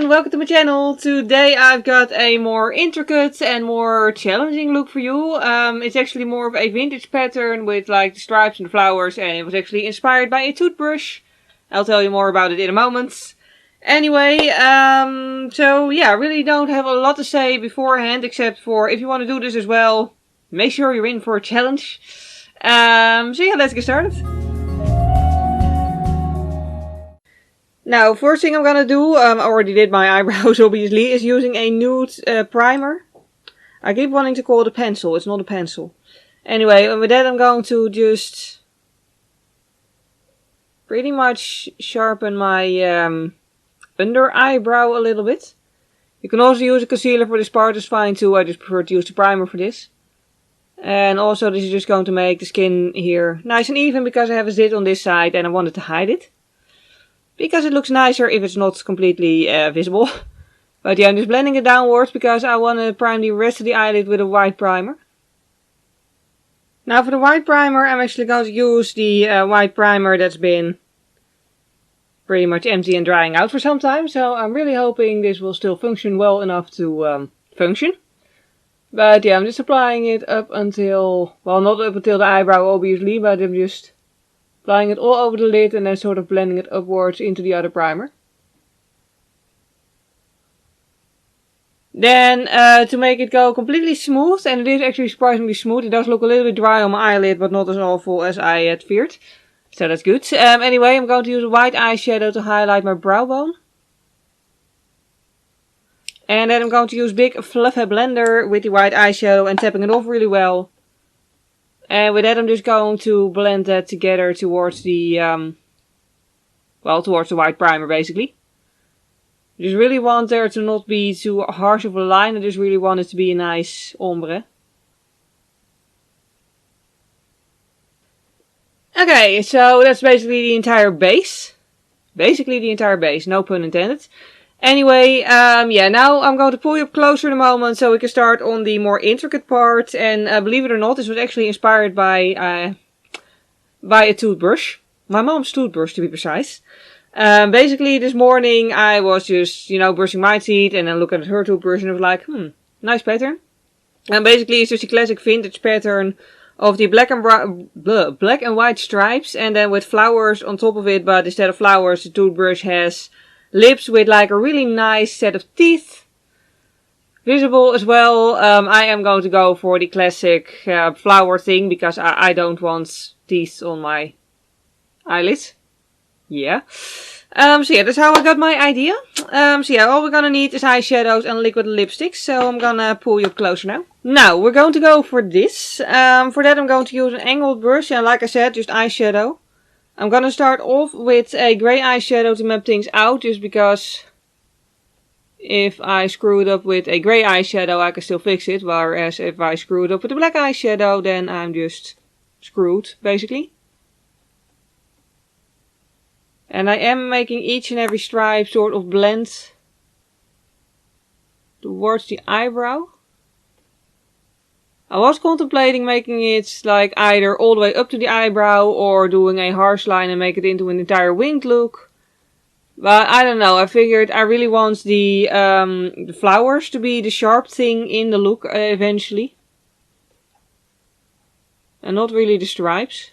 everyone, welcome to my channel. Today I've got a more intricate and more challenging look for you. It's actually more of a vintage pattern with like the stripes and the flowers, and it was actually inspired by a toothbrush. I'll tell you more about it in a moment. Anyway, so yeah, I really don't have a lot to say beforehand, except for if you want to do this as well, make sure you're in for a challenge. So yeah, let's get started. Now, first thing I'm gonna do, I already did my eyebrows obviously, is using a nude primer. I keep wanting to call it a pencil, it's not a pencil. Anyway, with that I'm going to just pretty much sharpen my under eyebrow a little bit. You can also use a concealer for this part, it's fine too, I just prefer to use the primer for this. And also this is just going to make the skin here nice and even, because I have a zit on this side and I wanted to hide it. Because it looks nicer if it's not completely visible. But yeah, I'm just blending it downwards because I want to prime the rest of the eyelid with a white primer. Now for the white primer, I'm actually going to use the white primer that's been pretty much empty and drying out for some time. So I'm really hoping this will still function well enough to function. But yeah, I'm just applying it up until, well, not up until the eyebrow obviously, but I'm just applying it all over the lid and then sort of blending it upwards into the other primer. Then to make it go completely smooth, and it is actually surprisingly smooth. It does look a little bit dry on my eyelid, but not as awful as I had feared. So that's good. Anyway, I'm going to use a white eyeshadow to highlight my brow bone. And then I'm going to use big fluffy blender with the white eyeshadow and tapping it off really well. And with that I'm just going to blend that together towards the, towards the white primer basically. I just really want there to not be too harsh of a line, I just really want it to be a nice ombre. Okay, so that's basically the entire base. Basically the entire base, no pun intended. Anyway, yeah, now I'm going to pull you up closer in a moment so we can start on the more intricate part. And believe it or not, this was actually inspired by a toothbrush. My mom's toothbrush, to be precise. Basically, this morning I was just, you know, brushing my teeth and then looking at her toothbrush and I was like, nice pattern. And basically it's just a classic vintage pattern of the black and white stripes and then with flowers on top of it, but instead of flowers the toothbrush has lips with like a really nice set of teeth visible as well. I am going to go for the classic flower thing because I don't want teeth on my eyelids. Yeah. So yeah, that's how I got my idea. So yeah, all we're gonna need is eyeshadows and liquid lipsticks. So I'm gonna pull you up closer now. Now, we're going to go for this. For that I'm going to use an angled brush and like I said, just eyeshadow. I'm gonna start off with a grey eyeshadow to map things out, just because if I screw it up with a grey eyeshadow I can still fix it, whereas if I screw it up with a black eyeshadow then I'm just screwed, basically. And I am making each and every stripe sort of blend towards the eyebrow. I was contemplating making it like either all the way up to the eyebrow or doing a harsh line and make it into an entire winged look. But I don't know, I figured I really want the flowers to be the sharp thing in the look eventually. And not really the stripes.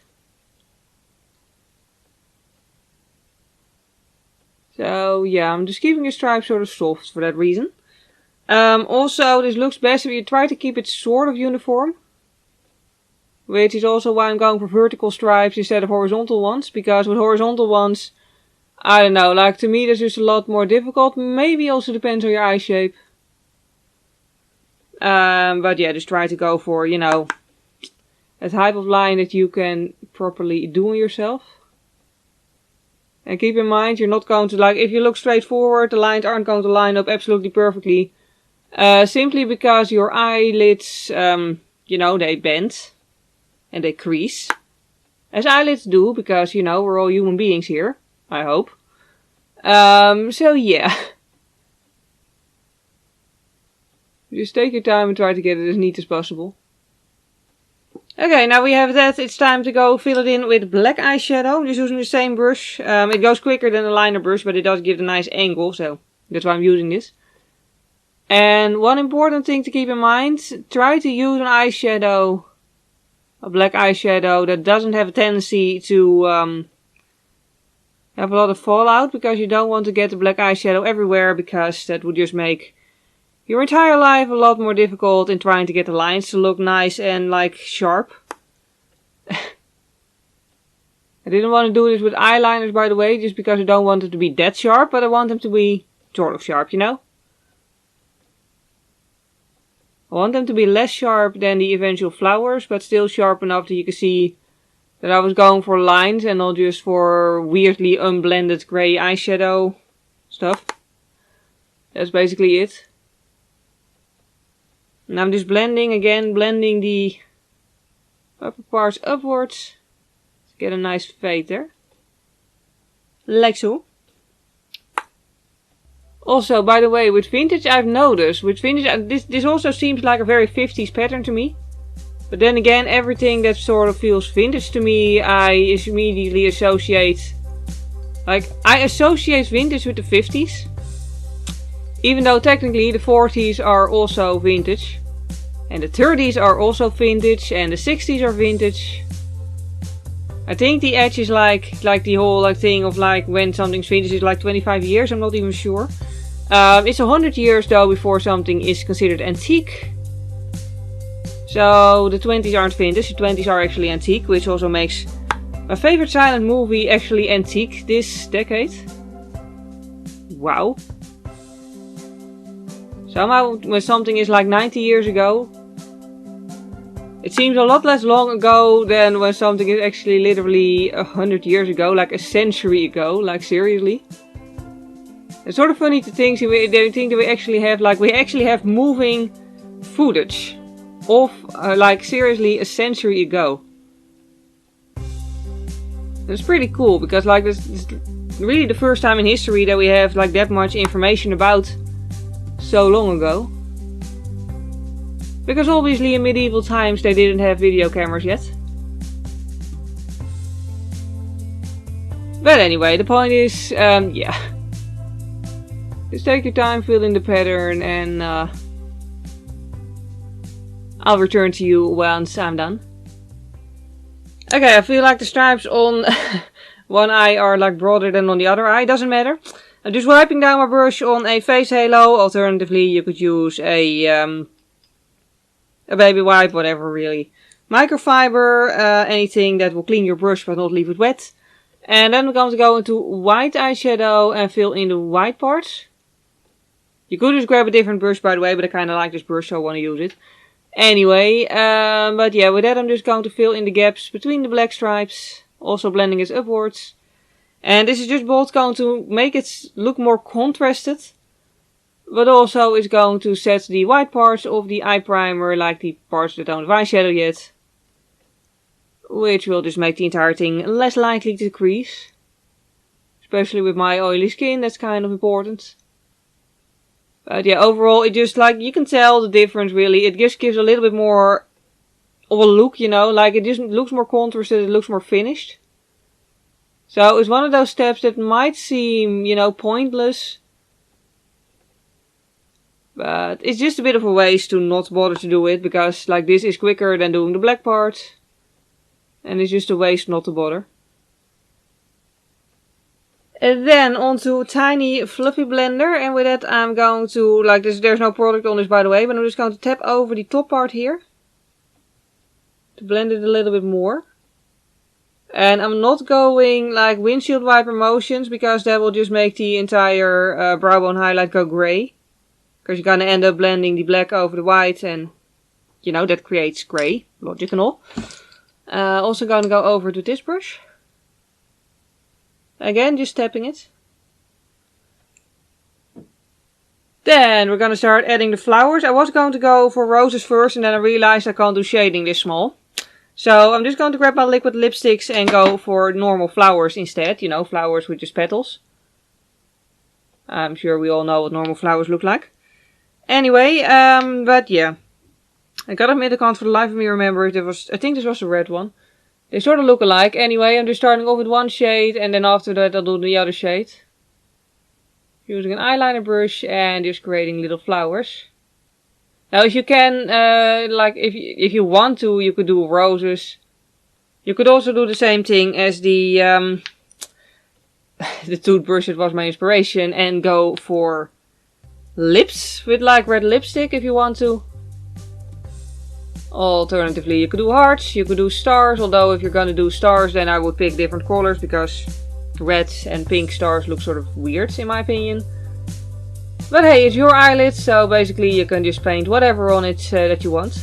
So yeah, I'm just keeping the stripes sort of soft for that reason. Also, this looks best if you try to keep it sort of uniform. Which is also why I'm going for vertical stripes instead of horizontal ones. Because with horizontal ones, I don't know, like to me that's just a lot more difficult. Maybe also depends on your eye shape. But yeah, just try to go for, you know, a type of line that you can properly do on yourself. And keep in mind, you're not going to, like, if you look straight forward, the lines aren't going to line up absolutely perfectly. Simply because your eyelids, you know, they bend. And they crease. As eyelids do, because, you know, we're all human beings here. I hope. So yeah. Just take your time and try to get it as neat as possible. Okay, now we have that. It's time to go fill it in with black eyeshadow. I'm just using the same brush. It goes quicker than the liner brush, but it does give a nice angle, so That's why I'm using this. And one important thing to keep in mind, try to use an eyeshadow, a black eyeshadow that doesn't have a tendency to have a lot of fallout, because you don't want to get the black eyeshadow everywhere, because that would just make your entire life a lot more difficult in trying to get the lines to look nice and like sharp. I didn't want to do this with eyeliners, by the way, just because I don't want them to be that sharp, but I want them to be sort of sharp, you know? I want them to be less sharp than the eventual flowers, but still sharp enough that you can see that I was going for lines and not just for weirdly unblended grey eyeshadow stuff. That's basically it. And I'm just blending again, blending the upper parts upwards. Get a nice fade there. Like so. Also, by the way, with vintage I've noticed, with vintage, this also seems like a very 50s pattern to me. But then again, everything that sort of feels vintage to me, I immediately associate, like, I associate vintage with the 50s. Even though technically the 40s are also vintage. And the 30s are also vintage, and the 60s are vintage. I think the edge is like the whole thing of like when something's vintage is like 25 years, I'm not even sure. It's 100 years though before something is considered antique. So the 20s aren't vintage, the 20s are actually antique, which also makes my favorite silent movie actually antique this decade. Wow. Somehow when something is like 90 years ago, it seems a lot less long ago than when something is actually literally 100 years ago, like a century ago, like seriously. It's sort of funny to think that we actually have, like, we actually have moving footage of, like, seriously a century ago. It's pretty cool, because, like, this is really the first time in history that we have, like, that much information about so long ago. Because obviously in medieval times they didn't have video cameras yet. But anyway, the point is, yeah. Just take your time filling the pattern and I'll return to you once I'm done. Okay, I feel like the stripes on one eye are like broader than on the other eye. Doesn't matter. I'm just wiping down my brush on a face halo. Alternatively, you could use a baby wipe, whatever really. Microfiber, anything that will clean your brush but not leave it wet. And then we're going to go into white eyeshadow and fill in the white parts. You could just grab a different brush, by the way, but I kind of like this brush, so I want to use it. Anyway, but yeah, with that I'm just going to fill in the gaps between the black stripes. Also blending it upwards. And this is just both going to make it look more contrasted. But also it's going to set the white parts of the eye primer, like the parts that don't have eyeshadow yet. Which will just make the entire thing less likely to crease. Especially with my oily skin, that's kind of important. But yeah, overall it just, like, you can tell the difference really. It just gives a little bit more of a look, you know. Like, it just looks more contrasted, it looks more finished. So it's one of those steps that might seem, you know, pointless. But it's just a bit of a waste to not bother to do it, because like this is quicker than doing the black part. And it's just a waste not to bother. And then onto a tiny fluffy blender, and with that I'm going to, like this, there's no product on this by the way, but I'm just going to tap over the top part here. To blend it a little bit more. And I'm not going like windshield wiper motions, because that will just make the entire brow bone highlight go grey. Because you're going to end up blending the black over the white, and you know, that creates grey, logic and all. Also going to go over to this brush. Again, just tapping it. Then we're going to start adding the flowers. I was going to go for roses first, and then I realized I can't do shading this small. So I'm just going to grab my liquid lipsticks and go for normal flowers instead. You know, flowers with just petals. I'm sure we all know what normal flowers look like. Anyway, but yeah. I gotta admit I can't for the life of me remember if it was, I think this was the red one. They sort of look alike. Anyway, I'm just starting off with one shade, and then after that I'll do the other shade. Using an eyeliner brush and just creating little flowers. Now if you can, like if you want to, you could do roses. You could also do the same thing as the the toothbrush that was my inspiration and go for lips with like red lipstick if you want to. Alternatively, you could do hearts, you could do stars, although if you're gonna do stars then I would pick different colors because red and pink stars look sort of weird in my opinion. But hey, it's your eyelids, so basically you can just paint whatever on it that you want.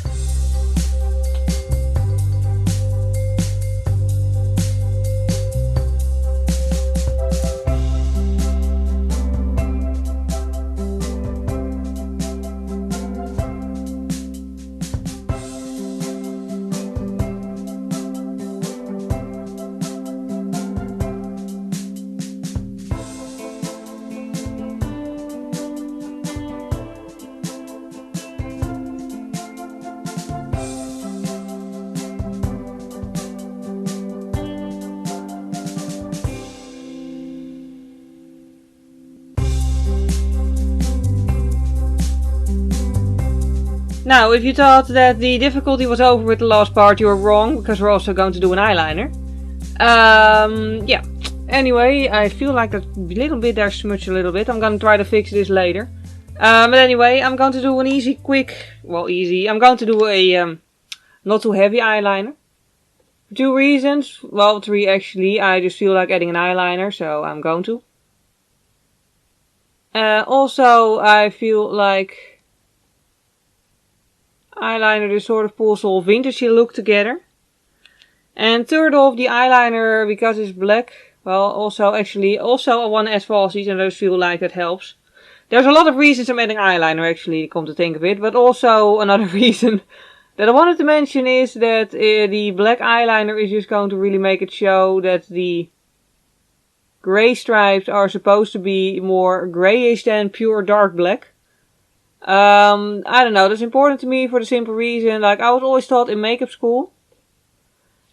Now, if you thought that the difficulty was over with the last part, you were wrong, because we're also going to do an eyeliner. Yeah. Anyway, I feel like that little bit there smudged a little bit. I'm gonna try to fix this later. But anyway, I'm going to do an easy, quick, well easy, I'm going to do a not too heavy eyeliner. For 2 reasons, well 3 actually, I just feel like adding an eyeliner, so I'm going to. Also, I feel like eyeliner just sort of pulls the whole vintagey look together. And third off, the eyeliner, because it's black, well also actually, also I want to add falsies and I just feel like that helps. There's a lot of reasons I'm adding eyeliner actually, come to think of it, but also another reason that I wanted to mention is that the black eyeliner is just going to really make it show that the grey stripes are supposed to be more greyish than pure dark black. I don't know, that's important to me for the simple reason, like I was always taught in makeup school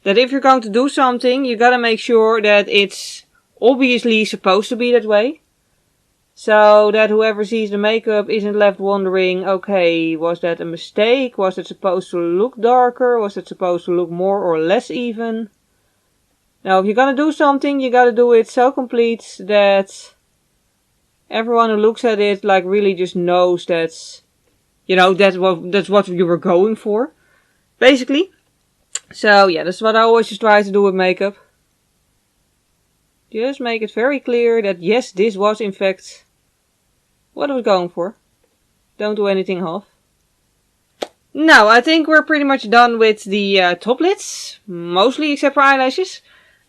that if you're going to do something, you gotta make sure that it's obviously supposed to be that way. So that whoever sees the makeup isn't left wondering, okay, was that a mistake? Was it supposed to look darker? Was it supposed to look more or less even? Now, if you're gonna do something, you gotta do it so complete that everyone who looks at it like really just knows that's, you know, that's what you were going for, basically. So yeah, that's what I always just try to do with makeup. Just make it very clear that yes, this was in fact what I was going for. Don't do anything half. Now, I think we're pretty much done with the top lids, mostly except for eyelashes.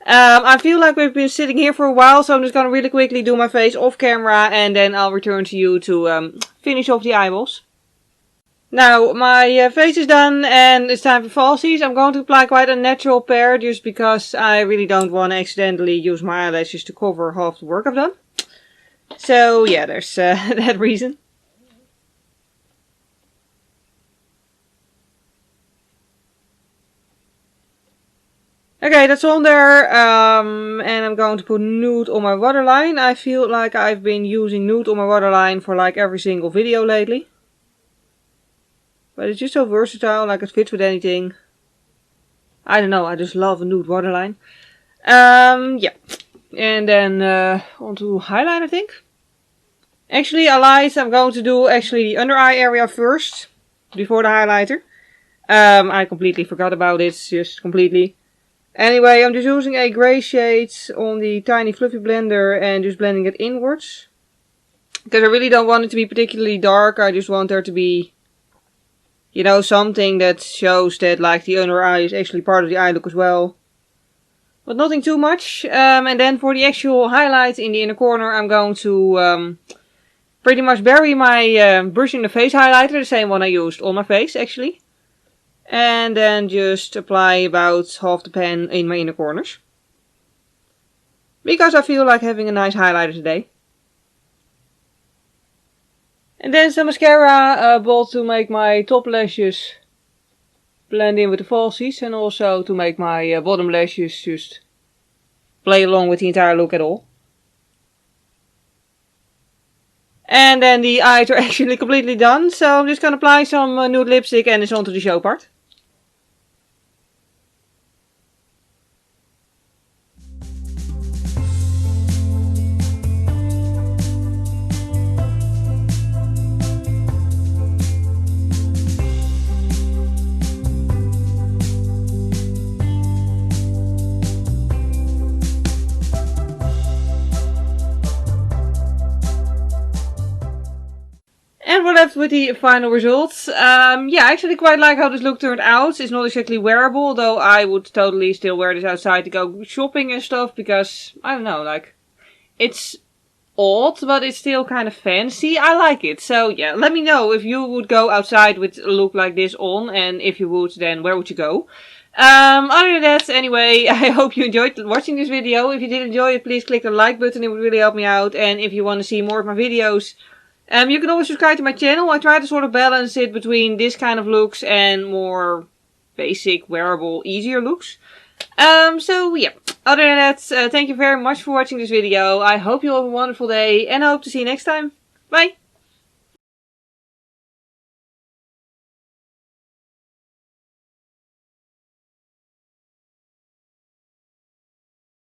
I feel like we've been sitting here for a while, so I'm just gonna really quickly do my face off camera and then I'll return to you to finish off the eyeballs. Now, my face is done and it's time for falsies. I'm going to apply quite a natural pair just because I really don't want to accidentally use my eyelashes to cover half the work I've done. So yeah, there's that reason. Okay, that's on there, and I'm going to put Nude on my waterline. I feel like I've been using Nude on my waterline for like every single video lately. But it's just so versatile, like it fits with anything. I don't know, I just love a nude waterline. Yeah. And then onto highlight, I think. Actually, I lied, I'm going to do actually the under eye area first, before the highlighter. I completely forgot about it, just completely. Anyway, I'm just using a grey shade on the tiny fluffy blender and just blending it inwards. Because I really don't want it to be particularly dark, I just want there to be, you know, something that shows that like the under eye is actually part of the eye look as well. But nothing too much. And then for the actual highlight in the inner corner, I'm going to pretty much bury my brush in the face highlighter, the same one I used on my face actually. And then just apply about half the pen in my inner corners. Because I feel like having a nice highlighter today. And then some mascara, both to make my top lashes blend in with the falsies. And also to make my bottom lashes just play along with the entire look at all. And then the eyes are actually completely done. So I'm just going to apply some nude lipstick and it's on to the show part. And we're left with the final results. Yeah, I actually quite like how this look turned out. It's not exactly wearable, though I would totally still wear this outside to go shopping and stuff, because, I don't know, like, it's odd, but it's still kind of fancy. I like it. So yeah, let me know if you would go outside with a look like this on, and if you would, then where would you go? Other than that, anyway, I hope you enjoyed watching this video. If you did enjoy it, please click the like button, it would really help me out. And if you want to see more of my videos, you can always subscribe to my channel. I try to sort of balance it between this kind of looks and more basic, wearable, easier looks. So yeah, other than that, thank you very much for watching this video. I hope you have a wonderful day and I hope to see you next time. Bye!